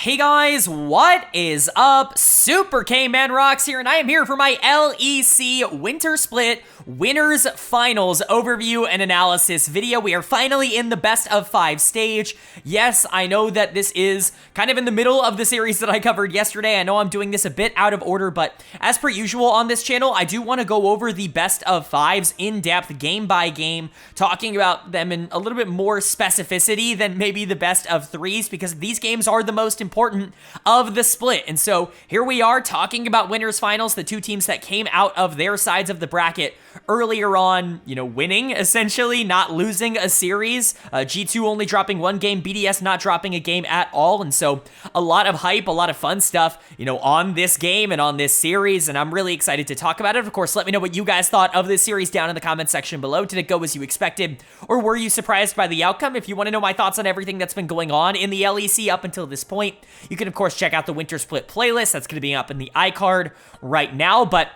Hey guys, what is up? Super K-Man Rocks here, and I am here for my LEC Winter Split Winners Finals overview and analysis video. We are finally in the best of 5 stage. Yes, I know that this is kind of in the middle of the series that I covered yesterday. I know I'm doing this a bit out of order, but as per usual on this channel, I do want to go over the best of 5s in depth, game by game, talking about them in a little bit more specificity than maybe the best of 3s, because these games are the most important of the split. And so here we are talking about winners finals, the two teams that came out of their sides of the bracket earlier on, winning essentially, not losing a series. G2 only dropping one game, BDS not dropping a game at all. And so a lot of hype, a lot of fun stuff, on this game and on this series. And I'm really excited to talk about it. Of course, let me know what you guys thought of this series down in the comment section below. Did it go as you expected, or were you surprised by the outcome? If you want to know my thoughts on everything that's been going on in the LEC up until this point, you can, of course, check out the Winter Split playlist. That's going to be up in the iCard right now, but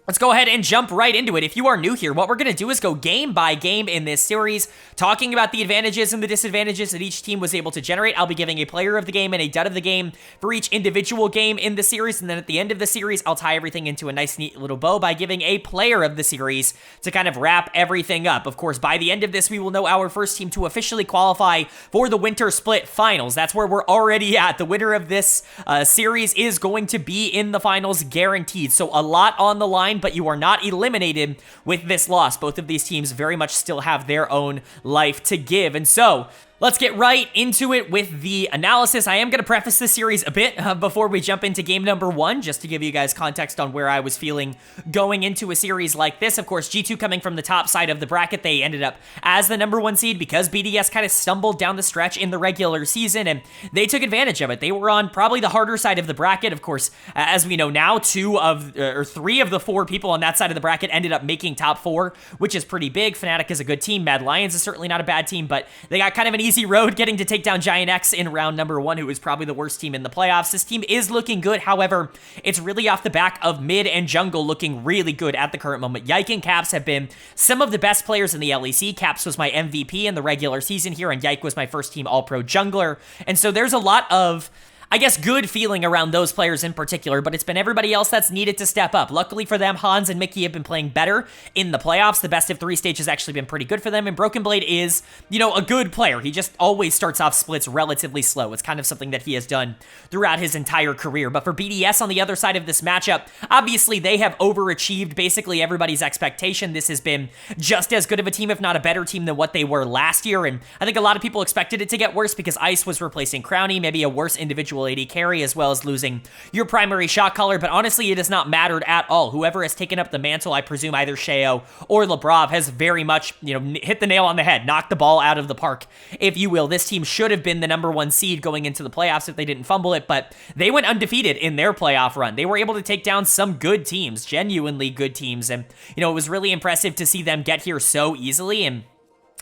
let's go ahead and jump right into it. If you are new here, what we're going to do is go game by game in this series, talking about the advantages and the disadvantages that each team was able to generate. I'll be giving a player of the game and a dud of the game for each individual game in the series, and then at the end of the series, I'll tie everything into a nice, neat little bow by giving a player of the series to kind of wrap everything up. Of course, by the end of this, we will know our first team to officially qualify for the Winter Split Finals. That's where we're already at. The winner of this series is going to be in the finals, guaranteed. So a lot on the line, but you are not eliminated with this loss. Both of these teams very much still have their own life to give. And so let's get right into it with the analysis. I am going to preface this series a bit before we jump into game number 1, just to give you guys context on where I was feeling going into a series like this. Of course, G2 coming from the top side of the bracket, they ended up as the number 1 seed because BDS kind of stumbled down the stretch in the regular season, and they took advantage of it. They were on probably the harder side of the bracket. Of course, as we know now, 3 of the 4 people on that side of the bracket ended up making top 4, which is pretty big. Fnatic is a good team. Mad Lions is certainly not a bad team, but they got kind of an easy road getting to take down Giant X in round number 1, who is probably the worst team in the playoffs. This team is looking good. However, it's really off the back of mid and jungle looking really good at the current moment. Yike and Caps have been some of the best players in the LEC. Caps was my MVP in the regular season here, and Yike was my first team all-pro jungler. And so there's a lot of, I guess, good feeling around those players in particular, but it's been everybody else that's needed to step up. Luckily for them, Hans and Mickey have been playing better in the playoffs. The best of 3 stage has actually been pretty good for them, and Broken Blade is, a good player. He just always starts off splits relatively slow. It's kind of something that he has done throughout his entire career. But for BDS on the other side of this matchup, obviously they have overachieved basically everybody's expectation. This has been just as good of a team, if not a better team, than what they were last year, and I think a lot of people expected it to get worse because Ice was replacing Crowny, maybe a worse individual AD carry, as well as losing your primary shot caller. But honestly, it has not mattered at all. Whoever has taken up the mantle, I presume either Sheo or Lebrov, has very much, hit the nail on the head, knocked the ball out of the park, if you will. This team should have been the number 1 seed going into the playoffs if they didn't fumble it, but they went undefeated in their playoff run. They were able to take down some good teams, genuinely good teams, and, it was really impressive to see them get here so easily, and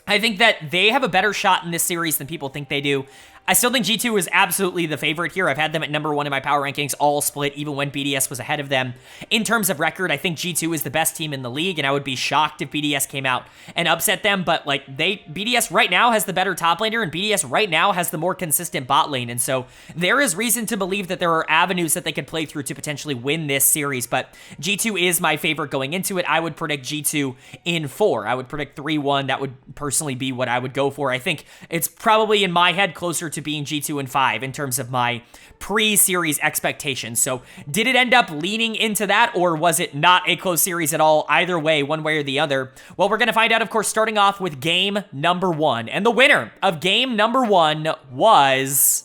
I think that they have a better shot in this series than people think they do. I still think G2 is absolutely the favorite here. I've had them at number 1 in my power rankings all split, even when BDS was ahead of them. In terms of record, I think G2 is the best team in the league, and I would be shocked if BDS came out and upset them, but BDS right now has the better top laner, and BDS right now has the more consistent bot lane, and so there is reason to believe that there are avenues that they could play through to potentially win this series, but G2 is my favorite going into it. I would predict G2 in 4. I would predict 3-1. That would personally be what I would go for. I think it's probably in my head closer to being G2 and 5 in terms of my pre-series expectations. So did it end up leaning into that, or was it not a close series at all? Either way, one way or the other. Well, we're going to find out, of course, starting off with game number 1. And the winner of game number 1 was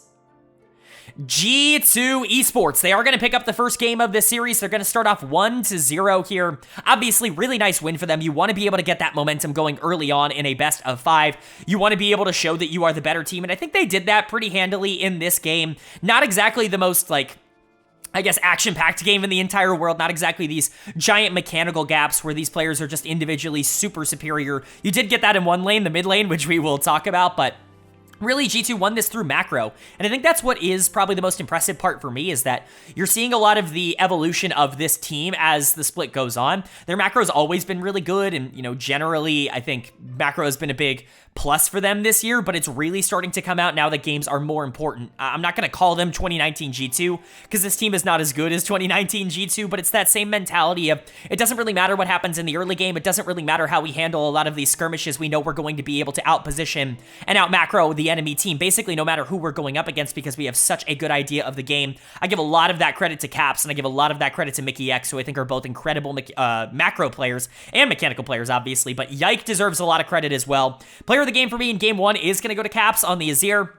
G2 Esports. They are going to pick up the first game of this series. They're going to start off 1-0 here. Obviously, really nice win for them. You want to be able to get that momentum going early on in a best of 5. You want to be able to show that you are the better team, and I think they did that pretty handily in this game. Not exactly the most, action-packed game in the entire world. Not exactly these giant mechanical gaps where these players are just individually super superior. You did get that in one lane, the mid lane, which we will talk about, but really, G2 won this through macro, and I think that's what is probably the most impressive part for me, is that you're seeing a lot of the evolution of this team as the split goes on. Their macro's always been really good, and, generally, I think macro has been a big plus for them this year, but it's really starting to come out now that games are more important. I'm not going to call them 2019 G2 because this team is not as good as 2019 G2, but it's that same mentality of it doesn't really matter what happens in the early game. It doesn't really matter how we handle a lot of these skirmishes. We know we're going to be able to outposition and out-macro the enemy team, basically no matter who we're going up against because we have such a good idea of the game. I give a lot of that credit to Caps, and I give a lot of that credit to Mickey X, who I think are both incredible macro players and mechanical players, obviously, but Yike deserves a lot of credit as well. Player of the game for me in game 1 is going to go to Caps on the Azir.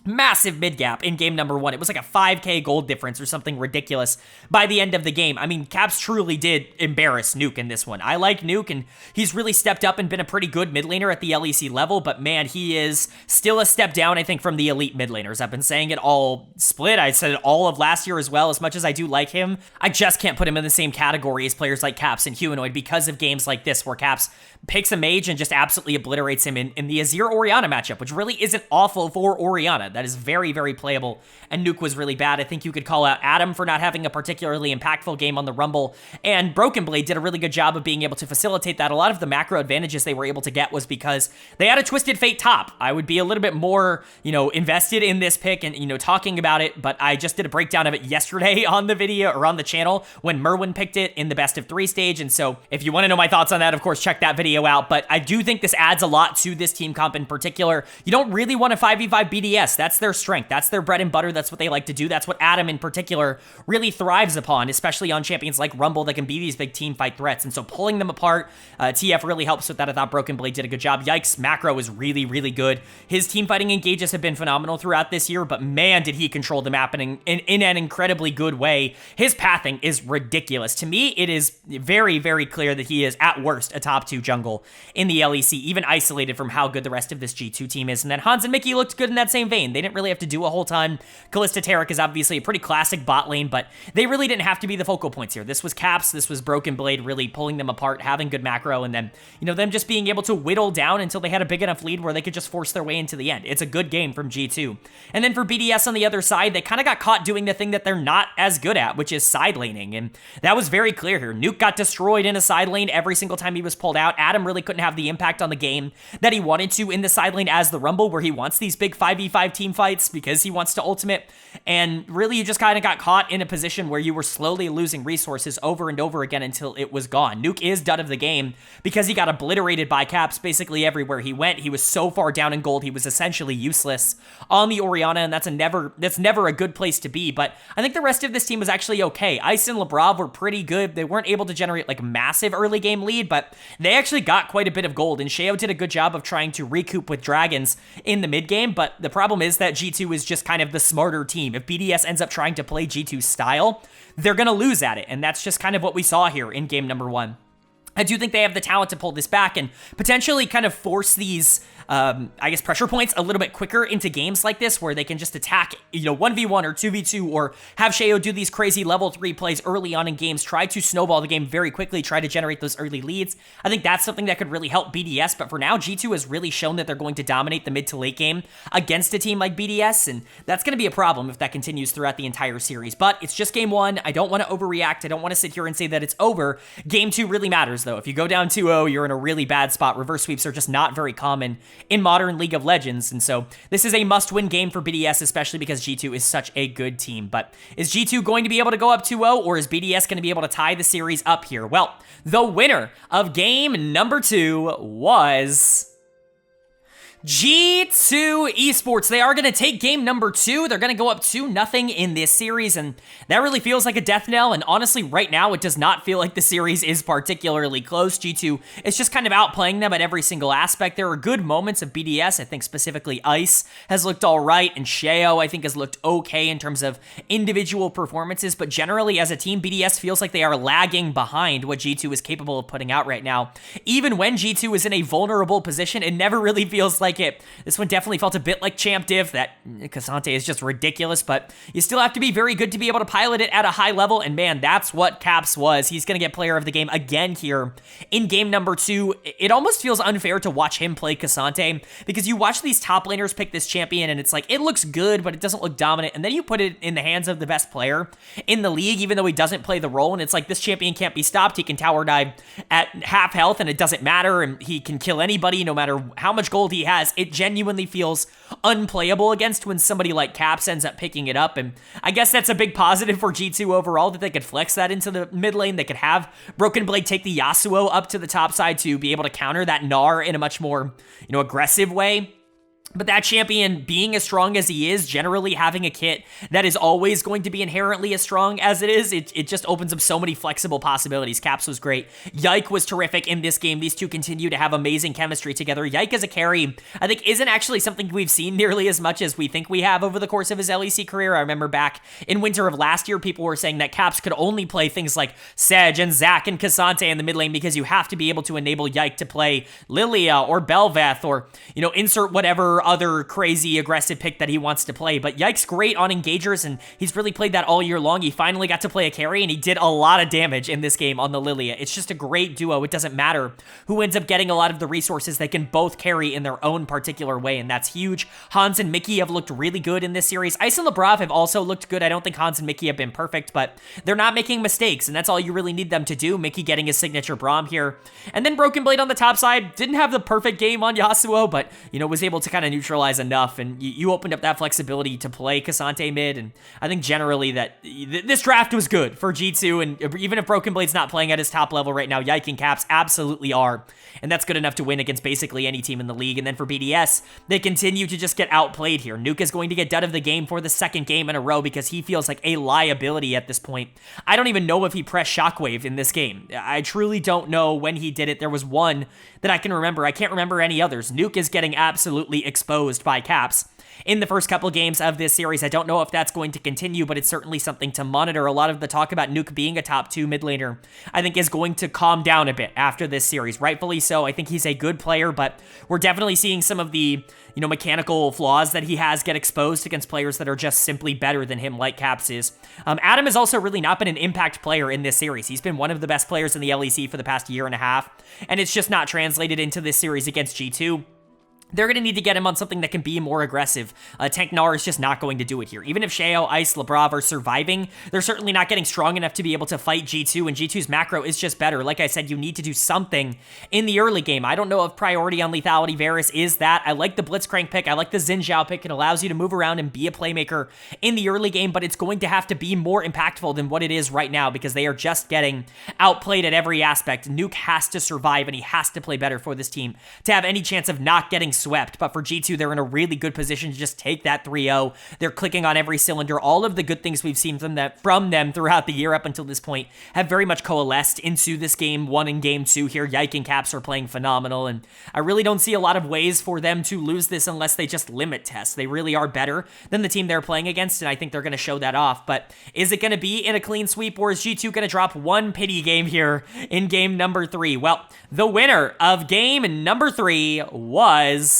Massive mid gap in game number 1. It was like a 5k gold difference or something ridiculous by the end of the game. I mean, Caps truly did embarrass Nuke in this one. I like Nuke, and he's really stepped up and been a pretty good mid laner at the LEC level, but man, he is still a step down, I think, from the elite mid laners. I've been saying it all split. I said it all of last year as well. As much as I do like him, I just can't put him in the same category as players like Caps and Humanoid because of games like this where Caps picks a mage and just absolutely obliterates him in the Azir-Orianna matchup, which really isn't awful for Orianna. That is very, very playable, and Nuke was really bad. I think you could call out Adam for not having a particularly impactful game on the Rumble, and Broken Blade did a really good job of being able to facilitate that. A lot of the macro advantages they were able to get was because they had a Twisted Fate top. I would be a little bit more, invested in this pick and, talking about it, but I just did a breakdown of it yesterday on the video, or on the channel, when Merwin picked it in the best of 3 stage, and so if you want to know my thoughts on that, of course, check that video out, but I do think this adds a lot to this team comp in particular. You don't really want a 5v5 BDS. That's their strength. That's their bread and butter. That's what they like to do. That's what Adam in particular really thrives upon, especially on champions like Rumble that can be these big team fight threats. And so pulling them apart, TF really helps with that. I thought Broken Blade did a good job. Yikes, macro is really, really good. His team fighting engages have been phenomenal throughout this year, but man, did he control the map in an incredibly good way. His pathing is ridiculous. To me, it is very, very clear that he is at worst a top 2 jungle in the LEC, even isolated from how good the rest of this G2 team is. And then Hans and Mickey looked good in that same vein. They didn't really have to do a whole ton. Kalista Taric is obviously a pretty classic bot lane, but they really didn't have to be the focal points here. This was Caps, this was Broken Blade really pulling them apart, having good macro, and then, them just being able to whittle down until they had a big enough lead where they could just force their way into the end. It's a good game from G2. And then for BDS on the other side, they kind of got caught doing the thing that they're not as good at, which is side laning, and that was very clear here. Nuke got destroyed in a side lane every single time he was pulled out. Adam really couldn't have the impact on the game that he wanted to in the side lane as the Rumble, where he wants these big 5v5 team fights because he wants to ultimate, and really you just kind of got caught in a position where you were slowly losing resources over and over again until it was gone. Nuke is done of the game because he got obliterated by Caps basically everywhere he went. He was so far down in gold, he was essentially useless on the Orianna, and that's never a good place to be, but I think the rest of this team was actually okay. Ice and Labrav were pretty good. They weren't able to generate like massive early game lead, but they actually got quite a bit of gold, and Sheo did a good job of trying to recoup with dragons in the mid game, but the problem is that G2 is just kind of the smarter team. If BDS ends up trying to play G2's style, they're going to lose at it, and that's just kind of what we saw here in game number 1. I do think they have the talent to pull this back and potentially kind of force these, pressure points a little bit quicker into games like this where they can just attack, 1v1 or 2v2 or have Sheo do these crazy level 3 plays early on in games, try to snowball the game very quickly, try to generate those early leads. I think that's something that could really help BDS, but for now, G2 has really shown that they're going to dominate the mid to late game against a team like BDS, and that's going to be a problem if that continues throughout the entire series. But it's just game 1. I don't want to overreact. I don't want to sit here and say that it's over. Game 2 really matters, though. If you go down 2-0, you're in a really bad spot. Reverse sweeps are just not very common in modern League of Legends, and so this is a must-win game for BDS, especially because G2 is such a good team. But is G2 going to be able to go up 2-0, or is BDS going to be able to tie the series up here? Well, the winner of game number 2 was G2 Esports. They are going to take game number 2. They're going to go up 2-0 in this series, and that really feels like a death knell, and honestly, right now, it does not feel like the series is particularly close. G2 is just kind of outplaying them at every single aspect. There are good moments of BDS. I think specifically Ice has looked all right, and Sheo, I think, has looked okay in terms of individual performances, but generally, as a team, BDS feels like they are lagging behind what G2 is capable of putting out right now. Even when G2 is in a vulnerable position, it never really feels like like it. This one definitely felt a bit like Champ Div. That K'Sante is just ridiculous, but you still have to be very good to be able to pilot it at a high level, and man, that's what Caps was. He's going to get player of the game again here in game number 2. It almost feels unfair to watch him play K'Sante, because you watch these top laners pick this champion, and it's like, it looks good, but it doesn't look dominant, and then you put it in the hands of the best player in the league, even though he doesn't play the role, and it's like, this champion can't be stopped. He can tower dive at half health, and it doesn't matter, and he can kill anybody no matter how much gold he has. It genuinely feels unplayable against when somebody like Caps ends up picking it up, and I guess that's a big positive for G2 overall, that they could flex that into the mid lane. They could have Broken Blade take the Yasuo up to the top side to be able to counter that Gnar in a much more, aggressive way. But that champion being as strong as he is, generally having a kit that is always going to be inherently as strong as it is, it just opens up so many flexible possibilities. Caps was great. Yike was terrific in this game. These two continue to have amazing chemistry together. Yike as a carry, I think, isn't actually something we've seen nearly as much as we think we have over the course of his LEC career. I remember back in winter of last year, people were saying that Caps could only play things like Sedge and Zac and K'Sante in the mid lane because you have to be able to enable Yike to play Lilia or Bel'Veth or, insert whatever other crazy aggressive pick that he wants to play. But Yike's great on engagers, and he's really played that all year long. He finally got to play a carry, and he did a lot of damage in this game on the Lilia. It's just a great duo. It doesn't matter who ends up getting a lot of the resources. They can both carry in their own particular way, and that's huge. Hans and Mickey have looked really good in this series. Ice and Labrov have also looked good. I don't think Hans and Mickey have been perfect, but they're not making mistakes, and that's all you really need them to do. Mickey getting his signature Braum here. And then Broken Blade on the top side didn't have the perfect game on Yasuo, but, was able to kind of neutralize enough, and you opened up that flexibility to play K'Sante mid, and I think generally that this draft was good for G2, and even if Broken Blade's not playing at his top level right now, Yike and Caps absolutely are, and that's good enough to win against basically any team in the league. And then for BDS, they continue to just get outplayed here. Nuke is going to get dud of the game for the second game in a row because he feels like a liability at this point. I don't even know if he pressed Shockwave in this game. I truly don't know when he did it. There was one that I can remember. I can't remember any others. Nuke is getting absolutely exposed by Caps in the first couple games of this series. I don't know if that's going to continue, but it's certainly something to monitor. A lot of the talk about Nuke being a top 2 mid laner, I think, is going to calm down a bit after this series. Rightfully so. I think he's a good player, but we're definitely seeing some of the, mechanical flaws that he has get exposed against players that are just simply better than him, like Caps is. Adam has also really not been an impact player in this series. He's been one of the best players in the LEC for the past year and a half, and it's just not translated into this series against G2. They're going to need to get him on something that can be more aggressive. Tank Gnar is just not going to do it here. Even if Sheo, Ice, Labrov are surviving, they're certainly not getting strong enough to be able to fight G2, and G2's macro is just better. Like I said, you need to do something in the early game. I don't know if priority on lethality Varus is that. I like the Blitzcrank pick. I like the Xin Zhao pick. It allows you to move around and be a playmaker in the early game, but it's going to have to be more impactful than what it is right now because they are just getting outplayed at every aspect. Nuke has to survive, and he has to play better for this team to have any chance of not getting swept. But for G2, they're in a really good position to just take that 3-0. They're clicking on every cylinder. All of the good things we've seen from them throughout the year up until this point have very much coalesced into this game 1 and game 2 here. Yike and Caps are playing phenomenal, and I really don't see a lot of ways for them to lose this unless they just limit test. They really are better than the team they're playing against, and I think they're going to show that off. But is it going to be in a clean sweep, or is G2 going to drop one pity game here in game number 3? Well, the winner of game number 3 was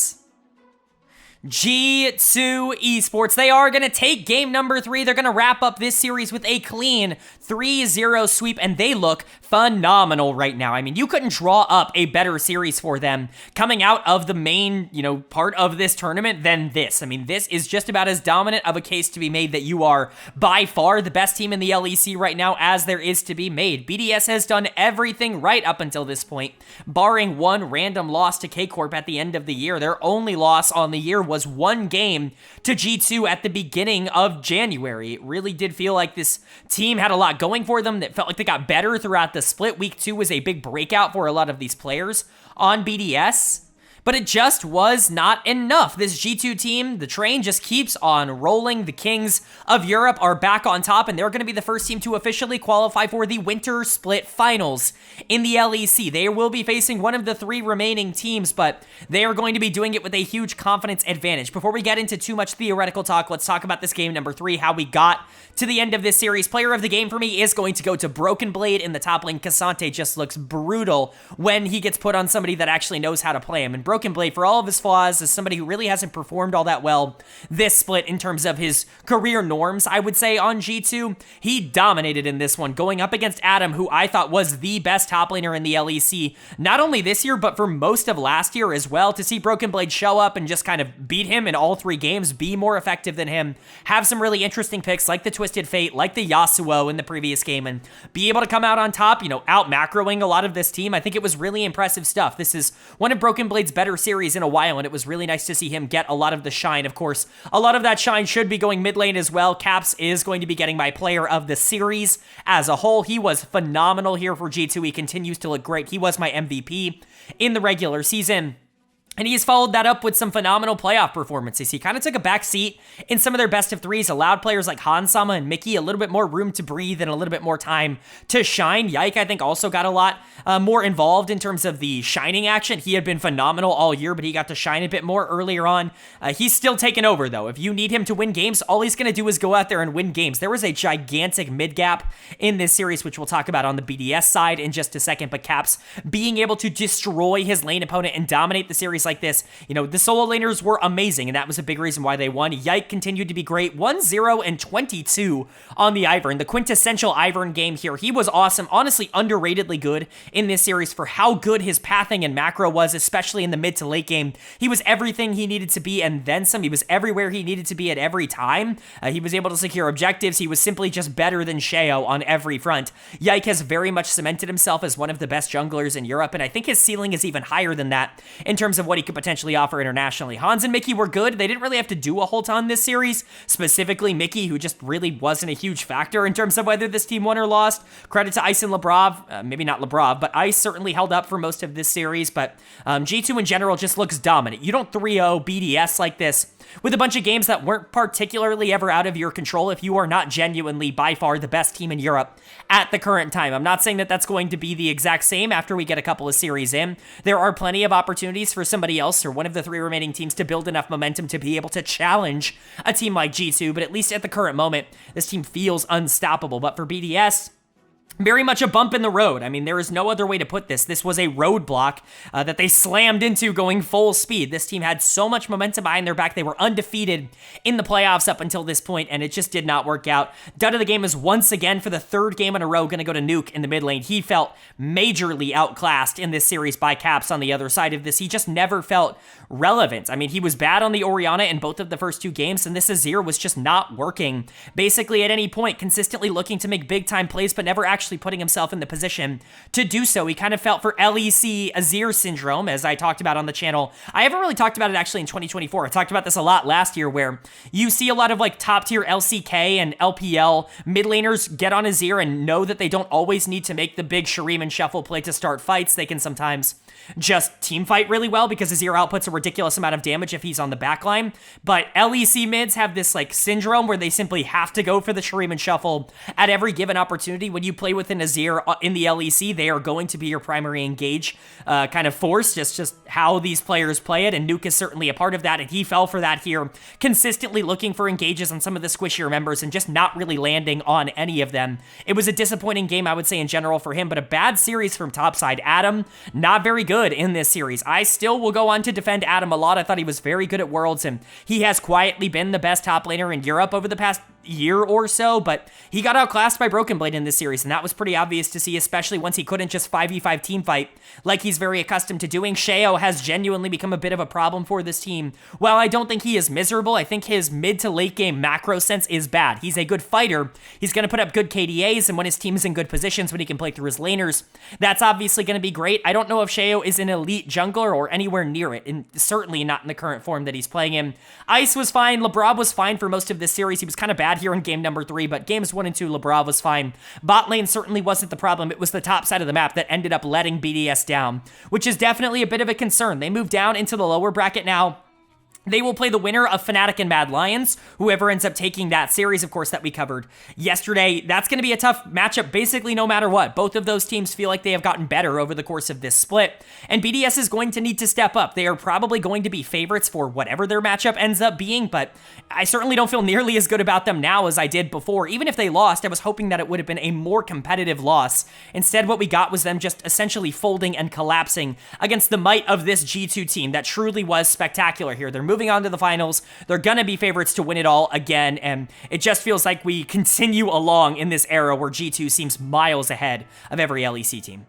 G2 Esports. They are going to take game number 3. They're going to wrap up this series with a clean 3-0 sweep, and they look phenomenal right now. I mean, you couldn't draw up a better series for them coming out of the main, part of this tournament than this. I mean, this is just about as dominant of a case to be made that you are by far the best team in the LEC right now as there is to be made. BDS has done everything right up until this point, barring one random loss to K-Corp at the end of the year. Their only loss on the year was one game to G2 at the beginning of January. It really did feel like this team had a lot going for them. That felt like they got better throughout the split. Week 2 was a big breakout for a lot of these players on BDS, but it just was not enough. This G2 team, the train just keeps on rolling. The Kings of Europe are back on top, and they're going to be the first team to officially qualify for the Winter Split Finals in the LEC. They will be facing one of the 3 remaining teams, but they are going to be doing it with a huge confidence advantage. Before we get into too much theoretical talk, let's talk about this game number 3, how we got to the end of this series. Player of the game for me is going to go to Broken Blade in the top lane. K'Sante just looks brutal when he gets put on somebody that actually knows how to play him, and Broken Blade, for all of his flaws, is somebody who really hasn't performed all that well this split in terms of his career norms, I would say, on G2. He dominated in this one, going up against Adam, who I thought was the best top laner in the LEC, not only this year, but for most of last year as well. To see Broken Blade show up and just kind of beat him in all 3 games, be more effective than him, have some really interesting picks like the Twisted Fate, like the Yasuo in the previous game, and be able to come out on top, out macroing a lot of this team. I think it was really impressive stuff. This is one of Broken Blade's better series in a while, and it was really nice to see him get a lot of the shine. Of course, a lot of that shine should be going mid lane as well. Caps is going to be getting my player of the series as a whole. He was phenomenal here for G2. He continues to look great. He was my MVP in the regular season. And he's followed that up with some phenomenal playoff performances. He kind of took a back seat in some of their best of threes, allowed players like Hansama and Mickey a little bit more room to breathe and a little bit more time to shine. Yike, I think, also got a lot more involved in terms of the shining action. He had been phenomenal all year, but he got to shine a bit more earlier on. He's still taking over, though. If you need him to win games, all he's going to do is go out there and win games. There was a gigantic mid gap in this series, which we'll talk about on the BDS side in just a second, but Caps being able to destroy his lane opponent and dominate the series like this, the solo laners were amazing, and that was a big reason why they won. Yike continued to be great. 1-0 and 22 on the Ivern. The quintessential Ivern game here. He was awesome. Honestly, underratedly good in this series for how good his pathing and macro was, especially in the mid to late game. He was everything he needed to be and then some. He was everywhere he needed to be at every time. He was able to secure objectives. He was simply just better than Sheo on every front. Yike has very much cemented himself as one of the best junglers in Europe, and I think his ceiling is even higher than that in terms of what he could potentially offer internationally. Hans and Mickey were good. They didn't really have to do a whole ton this series. Specifically, Mickey, who just really wasn't a huge factor in terms of whether this team won or lost. Credit to Ice and Lebrov. Maybe not Lebrov, but Ice certainly held up for most of this series. But G2 in general just looks dominant. You don't 3-0 BDS like this with a bunch of games that weren't particularly ever out of your control if you are not genuinely by far the best team in Europe at the current time. I'm not saying that that's going to be the exact same after we get a couple of series in. There are plenty of opportunities for somebody else or one of the 3 remaining teams to build enough momentum to be able to challenge a team like G2, but at least at the current moment, this team feels unstoppable. But for BDS, very much a bump in the road. I mean, there is no other way to put this. This was a roadblock that they slammed into going full speed. This team had so much momentum behind their back. They were undefeated in the playoffs up until this point, and it just did not work out. Dud of the game is once again, for the 3rd game in a row, going to go to Nuke in the mid lane. He felt majorly outclassed in this series by Caps on the other side of this. He just never felt relevant. I mean, he was bad on the Orianna in both of the first 2 games, and this Azir was just not working. Basically, at any point, consistently looking to make big-time plays, but never actually putting himself in the position to do so. He kind of felt for LEC Azir syndrome, as I talked about on the channel. I haven't really talked about it actually in 2024. I talked about this a lot last year, where you see a lot of like top-tier LCK and LPL mid laners get on Azir and know that they don't always need to make the big Shuriman shuffle play to start fights. They can sometimes just team fight really well because Azir outputs a ridiculous amount of damage if he's on the backline. But LEC mids have this like syndrome where they simply have to go for the Shuriman shuffle at every given opportunity. When you play with an Azir in the LEC, they are going to be your primary engage kind of force, just how these players play it, and Nuke is certainly a part of that, and he fell for that here, consistently looking for engages on some of the squishier members and just not really landing on any of them. It was a disappointing game, I would say, in general for him, but a bad series from topside. Adam, not very good in this series. I still will go on to defend Adam a lot. I thought he was very good at Worlds, and he has quietly been the best top laner in Europe over the past year or so, but he got outclassed by Broken Blade in this series, and that was pretty obvious to see, especially once he couldn't just 5v5 team fight like he's very accustomed to doing. Sheo has genuinely become a bit of a problem for this team. While I don't think he is miserable, I think his mid to late game macro sense is bad. He's a good fighter. He's going to put up good KDAs, and when his team is in good positions, when he can play through his laners, that's obviously going to be great. I don't know if Sheo is an elite jungler or anywhere near it, and certainly not in the current form that he's playing in. Ice was fine. Lebrov was fine for most of this series. He was kind of bad here in game number 3, but games 1 and 2, Lebrov was fine. Bot lane certainly wasn't the problem. It was the top side of the map that ended up letting BDS down, which is definitely a bit of a concern. They moved down into the lower bracket now. They will play the winner of Fnatic and Mad Lions, whoever ends up taking that series, of course, that we covered yesterday. That's going to be a tough matchup basically no matter what. Both of those teams feel like they have gotten better over the course of this split, and BDS is going to need to step up. They are probably going to be favorites for whatever their matchup ends up being, but I certainly don't feel nearly as good about them now as I did before. Even if they lost, I was hoping that it would have been a more competitive loss. Instead, what we got was them just essentially folding and collapsing against the might of this G2 team that truly was spectacular here. They're moving on to the finals. They're gonna be favorites to win it all again, and it just feels like we continue along in this era where G2 seems miles ahead of every LEC team.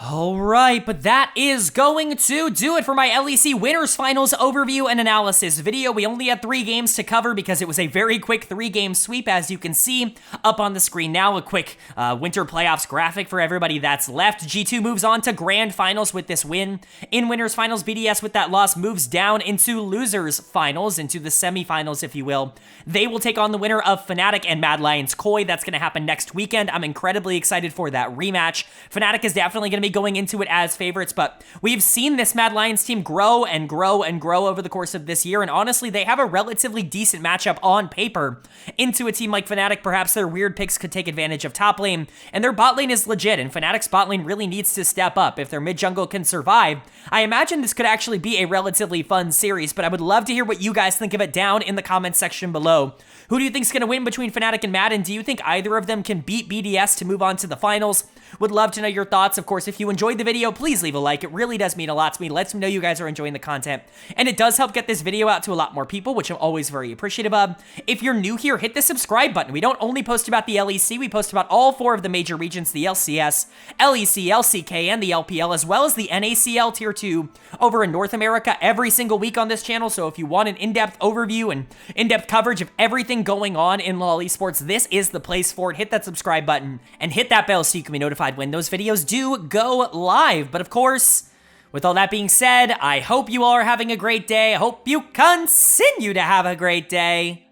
All right, but that is going to do it for my LEC Winners Finals overview and analysis video. We only had 3 games to cover because it was a very quick 3-game sweep, as you can see up on the screen now. A quick winter playoffs graphic for everybody that's left. G2 moves on to Grand Finals with this win. In Winners Finals, BDS with that loss moves down into Losers Finals, into the semifinals, if you will. They will take on the winner of Fnatic and Mad Lions Koi. That's going to happen next weekend. I'm incredibly excited for that rematch. Fnatic is definitely going to be going into it as favorites, but we've seen this Mad Lions team grow and grow and grow over the course of this year, and honestly, they have a relatively decent matchup on paper into a team like Fnatic. Perhaps their weird picks could take advantage of top lane, and their bot lane is legit, and Fnatic's bot lane really needs to step up. If their mid jungle can survive, I imagine this could actually be a relatively fun series, but I would love to hear what you guys think of it down in the comments section below. Who do you think is going to win between Fnatic and Mad, and do you think either of them can beat BDS to move on to the finals? Would love to know your thoughts. Of course, if you enjoyed the video, please leave a like. It really does mean a lot to me. Lets me know you guys are enjoying the content, and it does help get this video out to a lot more people, which I'm always very appreciative of. If you're new here, hit the subscribe button. We don't only post about the LEC, we post about all 4 of the major regions, the LCS, LEC, LCK, and the LPL, as well as the NACL Tier 2 over in North America every single week on this channel. So if you want an in-depth overview and in-depth coverage of everything going on in LoL Esports, this is the place for it. Hit that subscribe button and hit that bell so you can be notified when those videos do go live. But of course, with all that being said, I hope you all are having a great day. I hope you continue to have a great day,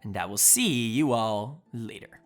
and I will see you all later.